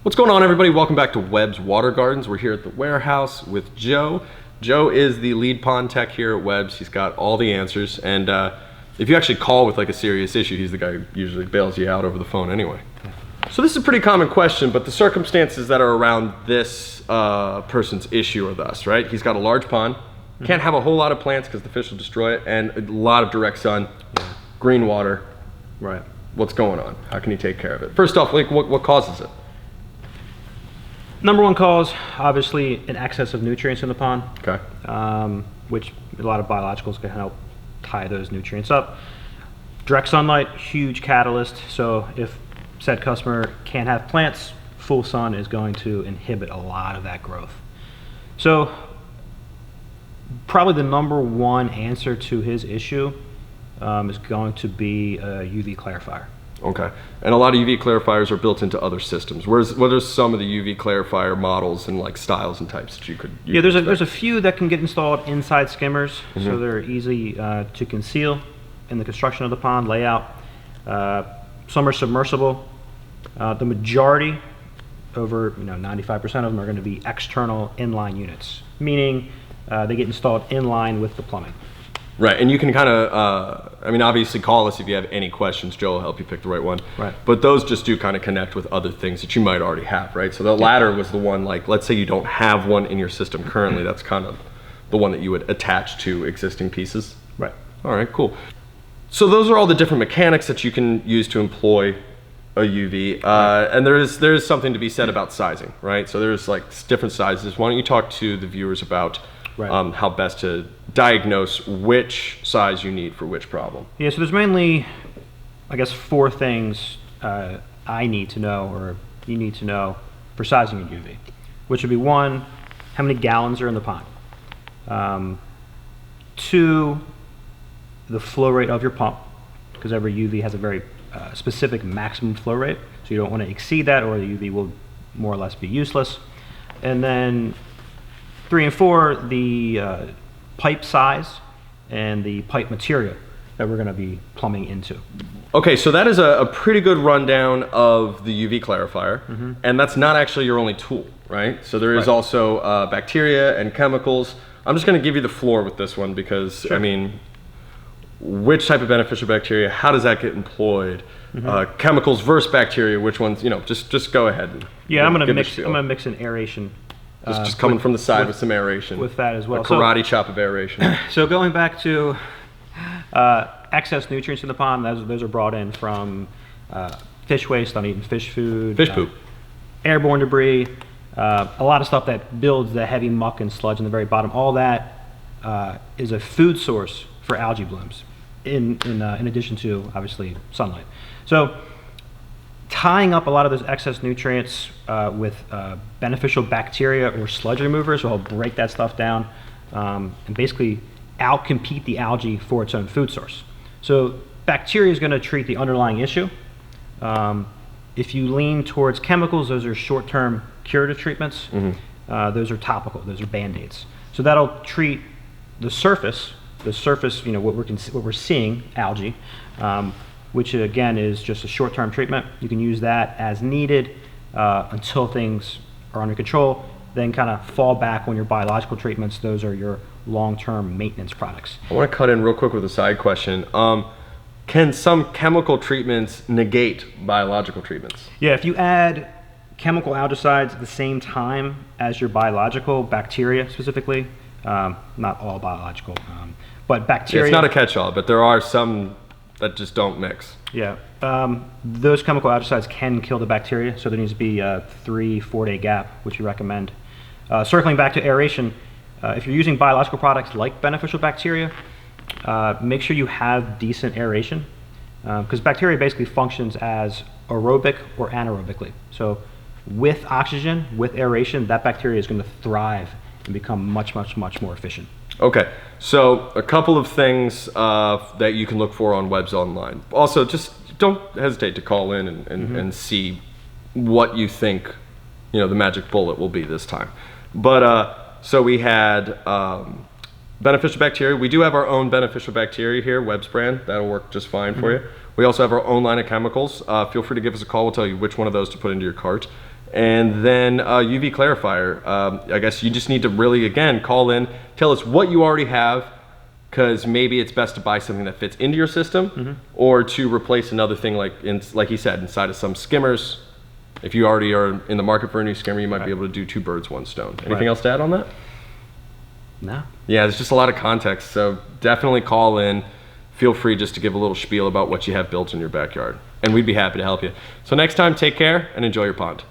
What's going on, everybody? Welcome back to Webb's Water Gardens. We're here at the warehouse with Joe. Joe is the lead pond tech here at Webb's. He's got all the answers, and if you actually call with like a serious issue, he's the guy who usually bails you out over the phone anyway. So this is a pretty common question, but the circumstances that are around this person's issue are thus, right? He's got a large pond, can't have a whole lot of plants because the fish will destroy it, and a lot of direct sun, green water. Right. What's going on? How can you take care of it? First off, like what causes it? Number one cause, obviously, an excess of nutrients in the pond. Okay. Which a lot of biologicals can help tie those nutrients up. Direct sunlight, huge catalyst. So if said customer can't have plants, full sun is going to inhibit a lot of that growth. So probably the number one answer to his issue is going to be a UV clarifier. Okay, and a lot of UV clarifiers are built into other systems. What are some of the UV clarifier models and like styles and types that you could use? Yeah, there's a few that can get installed inside skimmers, so they're easy to conceal in the construction of the pond layout. Some are submersible. The majority, over 95% of them, are going to be external inline units, meaning they get installed in line with the plumbing. Right, and you can kind of, obviously call us if you have any questions. Joe will help you pick the right one. Right. But those just do kind of connect with other things that you might already have, right? So the latter was the one, like, let's say you don't have one in your system currently, that's kind of the one that you would attach to existing pieces. Right. All right, cool. So those are all the different mechanics that you can use to employ a UV, and there is something to be said about sizing, right? So there's like different sizes. Why don't you talk to the viewers about how best to diagnose which size you need for which problem? Yeah, so there's mainly, I guess, four things I need to know, or you need to know, for sizing a UV, which would be one, how many gallons are in the pond. Two, the flow rate of your pump, because every UV has a very specific maximum flow rate, so you don't want to exceed that or the UV will more or less be useless. And then 3 and 4, the pipe size and the pipe material that we're going to be plumbing into. Okay, so that is a pretty good rundown of the UV clarifier, and that's not actually your only tool, right? So there is also bacteria and chemicals. I'm just going to give you the floor with this one because, which type of beneficial bacteria, how does that get employed? Chemicals versus bacteria, which ones, just go ahead. Yeah, I'm going to mix an aeration. Just coming from the side with some aeration. With that as well. A karate chop of aeration. So going back to excess nutrients in the pond, those are brought in from fish waste, uneaten fish food. Fish poop. Airborne debris, a lot of stuff that builds the heavy muck and sludge in the very bottom. All that is a food source for algae blooms, in addition to, obviously, sunlight. So tying up a lot of those excess nutrients with beneficial bacteria or sludge removers will break that stuff down and basically outcompete the algae for its own food source. So bacteria is going to treat the underlying issue. If you lean towards chemicals, those are short-term curative treatments. Those are topical. Those are Band-Aids. So that'll treat the surface, what we're seeing, algae, which again is just a short-term treatment. You can use that as needed until things are under control, then kind of fall back on your biological treatments. Those are your long-term maintenance products. I want to cut in real quick with a side question. Can some chemical treatments negate biological treatments? Yeah, if you add chemical algicides at the same time as your biological, bacteria specifically, not all biological, but bacteria. It's not a catch-all, but there are some that just don't mix. Yeah, those chemical algicides can kill the bacteria, so there needs to be a 3-4 day gap, which we recommend. Circling back to aeration, if you're using biological products like beneficial bacteria, make sure you have decent aeration, because bacteria basically functions as aerobic or anaerobically. So with oxygen, with aeration, that bacteria is going to thrive and become much, much, much more efficient. Okay, so a couple of things that you can look for on Webb's online. Also, just don't hesitate to call in and see what you think, the magic bullet will be this time. But so we had beneficial bacteria. We do have our own beneficial bacteria here, Webb's brand. That'll work just fine for you. We also have our own line of chemicals. Feel free to give us a call. We'll tell you which one of those to put into your cart. And then UV clarifier. I guess you just need to really, again, call in, tell us what you already have, because maybe it's best to buy something that fits into your system, or to replace another thing like he said, inside of some skimmers. If you already are in the market for a new skimmer, you might be able to do 2 birds, 1 stone. Anything else to add on that? No. Yeah, there's just a lot of context, so definitely call in. Feel free just to give a little spiel about what you have built in your backyard, and we'd be happy to help you. So next time, take care and enjoy your pond.